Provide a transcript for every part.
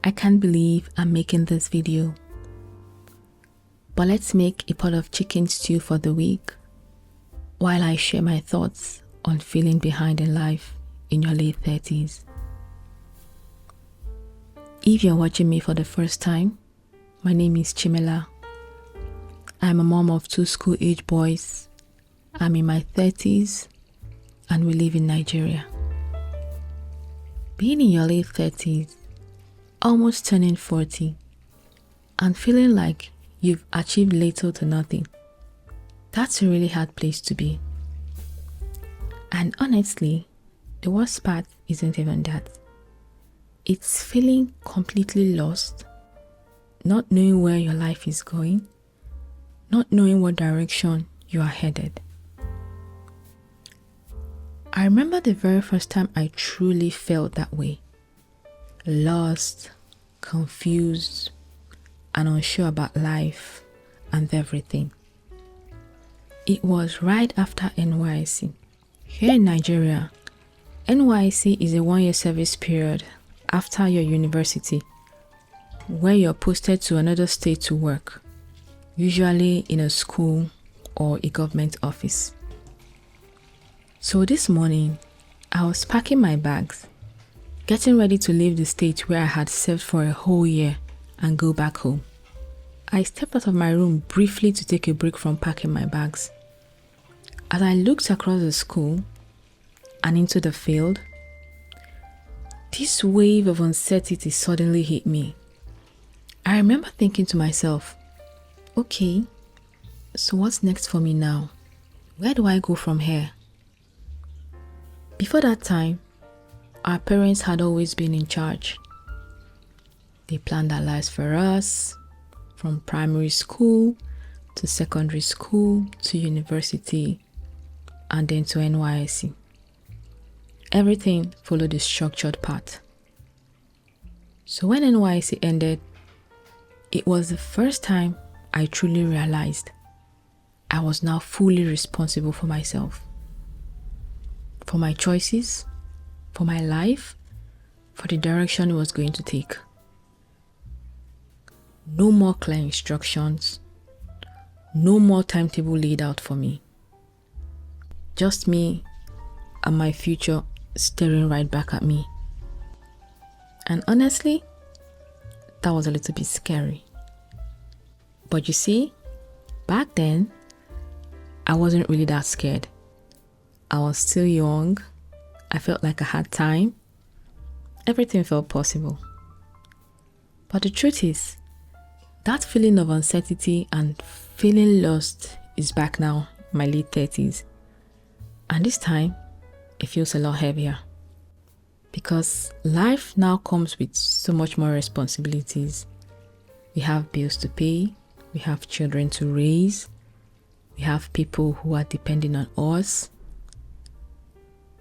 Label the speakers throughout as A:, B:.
A: I can't believe I'm making this video. But let's make a pot of chicken stew for the week while I share my thoughts on feeling behind in life in your late 30s. If you're watching me for the first time, my name is Chimela. I'm a mom of 2 school-age boys. I'm in my 30s and we live in Nigeria. Being in your late 30s, almost turning 40, and feeling like you've achieved little to nothing, that's a really hard place to be. And honestly, the worst part isn't even that. It's feeling completely lost, not knowing where your life is going, not knowing what direction you are headed. I remember the very first time I truly felt that way. Lost, confused, and unsure about life and everything. It was right after NYSC. Here in Nigeria, NYSC is a 1-year service period after your university, where you're posted to another state to work, usually in a school or a government office. So this morning, I was packing my bags, getting ready to leave the state where I had served for a whole year and go back home. I stepped out of my room briefly to take a break from packing my bags. As I looked across the school and into the field, this wave of uncertainty suddenly hit me. I remember thinking to myself, okay, so what's next for me now? Where do I go from here? Before that time, our parents had always been in charge. They planned our lives for us, from primary school to secondary school to university and then to NYSC. Everything followed a structured path. So when NYSC ended, it was the first time I truly realized I was now fully responsible for myself, for my choices, for my life, for the direction it was going to take. No more clear instructions, no more timetable laid out for me. Just me and my future staring right back at me. And honestly, that was a little bit scary. But you see, back then, I wasn't really that scared. I was still young. I felt like I had time. Everything felt possible. But the truth is, that feeling of uncertainty and feeling lost is back now, my late 30s. And this time, it feels a lot heavier. Because life now comes with so much more responsibilities. We have bills to pay. We have children to raise. We have people who are depending on us.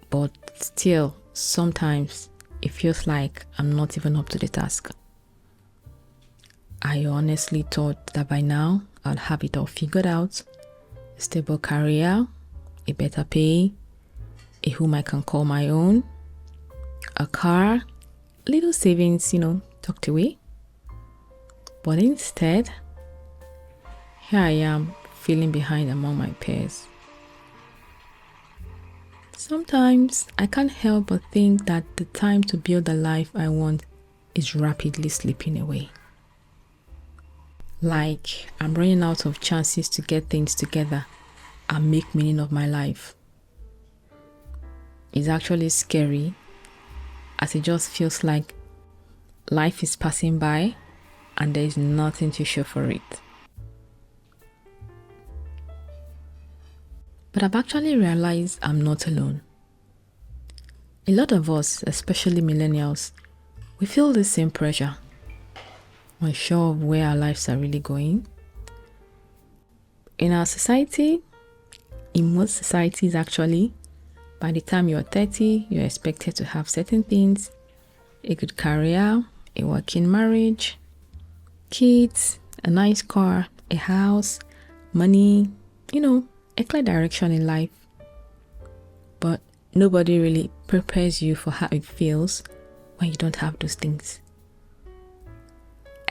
A: But still, sometimes it feels like I'm not even up to the task. I honestly thought that by now I'd have it all figured out. A stable career, a better pay, a home I can call my own, a car, little savings, tucked away. But instead, here I am feeling behind among my peers. Sometimes I can't help but think that the time to build the life I want is rapidly slipping away. Like I'm running out of chances to get things together and make meaning of my life. It's actually scary, as it just feels like life is passing by and there is nothing to show for it. But I've actually realized I'm not alone. A lot of us, especially millennials, we feel the same pressure, unsure of where our lives are really going. In our society, in most societies actually, by the time you're 30, you're expected to have certain things: a good career, a working marriage, kids, a nice car, a house, money, a clear direction in life. But nobody really prepares you for how it feels when you don't have those things.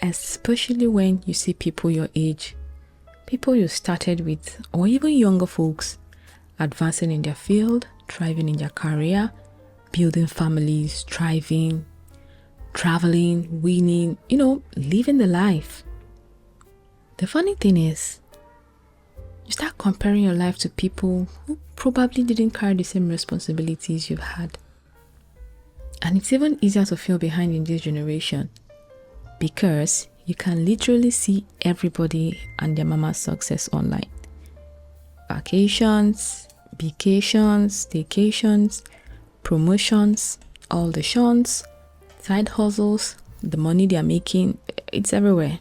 A: especially when you see people your age, people you started with, or even younger folks advancing in their field, thriving in their career, building families, thriving, traveling, winning, living the life. The funny thing is, you start comparing your life to people who probably didn't carry the same responsibilities you've had. And it's even easier to feel behind in this generation because you can literally see everybody and their mama's success online. Vacations, staycations, promotions, all the shunts, side hustles, the money they are making, it's everywhere.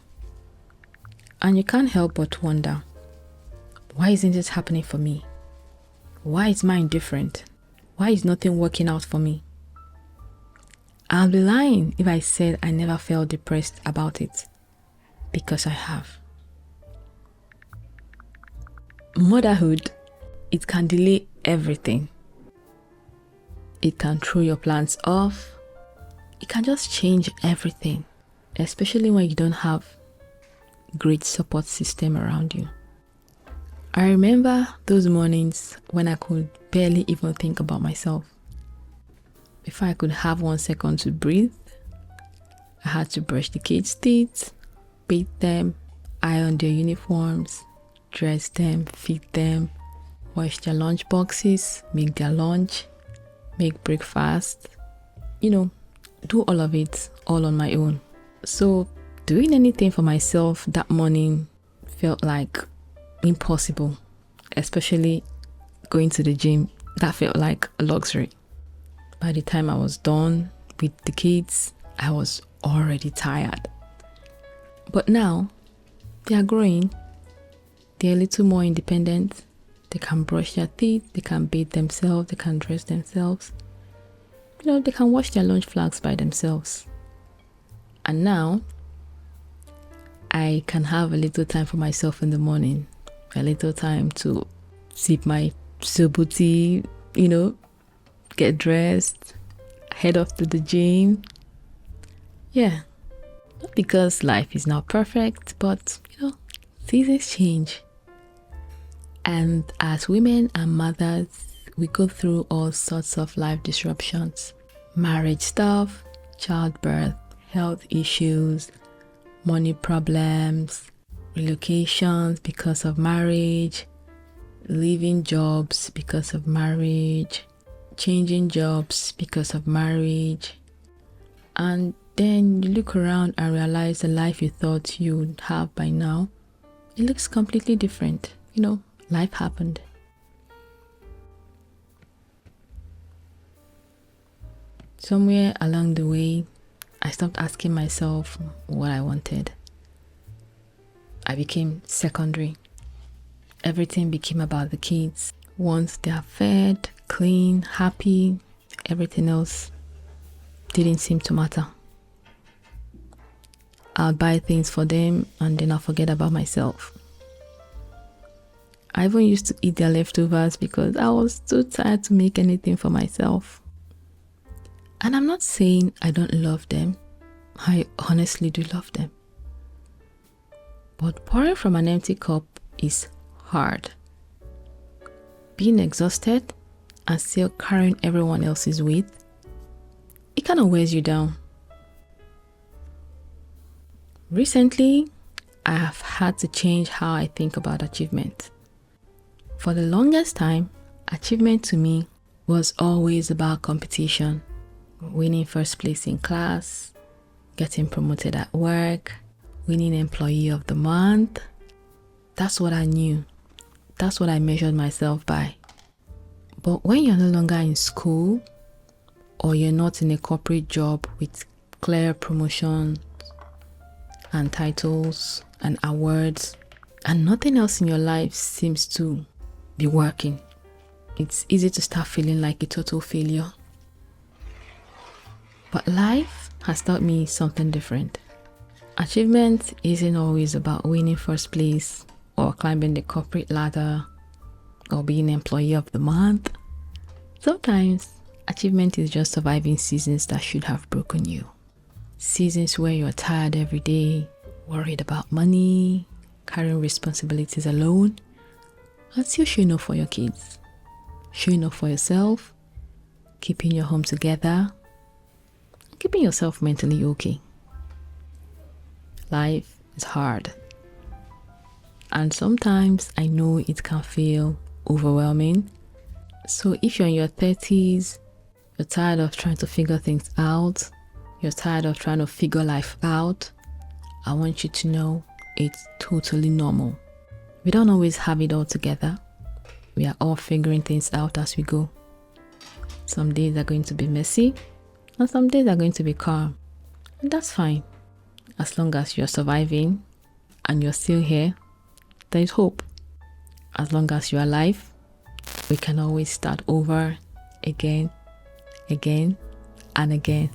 A: And you can't help but wonder, why isn't this happening for me? Why is mine different? Why is nothing working out for me? I'll be lying if I said I never felt depressed about it, because I have. Motherhood, it can delay everything. It can throw your plans off. It can just change everything, especially when you don't have great support system around you. I remember those mornings when I could barely even think about myself. Before I could have 1 second to breathe, I had to brush the kids' teeth, bathe them, iron their uniforms, dress them, feed them, wash their lunch boxes, make their lunch, make breakfast, do all of it all on my own. So doing anything for myself that morning felt like impossible, especially going to the gym. That felt like a luxury. By the time I was done with the kids, I was already tired. But now, they are growing. They're a little more independent. They can brush their teeth, they can bathe themselves, they can dress themselves. They can wash their lunch flags by themselves. And now, I can have a little time for myself in the morning. A little time to sip my sobo tea, get dressed, head off to the gym. Yeah, not because life is not perfect, but seasons change. And as women and mothers, we go through all sorts of life disruptions. Marriage stuff, childbirth, health issues, money problems, relocations because of marriage, leaving jobs because of marriage, changing jobs because of marriage. And then you look around and realize the life you thought you'd have by now, it looks completely different. Life happened. Somewhere along the way, I stopped asking myself what I wanted. I became secondary. Everything became about the kids. Once they are fed, clean, happy, everything else didn't seem to matter. I'll buy things for them and then I'll forget about myself. I even used to eat their leftovers because I was too tired to make anything for myself. And I'm not saying I don't love them. I honestly do love them. But pouring from an empty cup is hard. Being exhausted and still carrying everyone else's weight, it kind of wears you down. Recently, I have had to change how I think about achievement. For the longest time, achievement to me was always about competition. Winning first place in class, getting promoted at work, winning employee of the month. That's what I knew. That's what I measured myself by. But when you're no longer in school or you're not in a corporate job with clear promotion and titles and awards and nothing else in your life seems to be working, it's easy to start feeling like a total failure. But life has taught me something different. Achievement isn't always about winning first place or climbing the corporate ladder or being employee of the month. Sometimes achievement is just surviving seasons that should have broken you. Seasons where you're tired every day, worried about money, carrying responsibilities alone, and still showing up for your kids, showing up for yourself, keeping your home together, keeping yourself mentally okay. Life is hard. And sometimes I know it can feel overwhelming. So if you're in your 30s, you're tired of trying to figure things out, you're tired of trying to figure life out, I want you to know it's totally normal. We don't always have it all together. We are all figuring things out as we go. Some days are going to be messy, and some days are going to be calm. And that's fine. As long as you're surviving and you're still here, there is hope. As long as you're alive, we can always start over again, and again.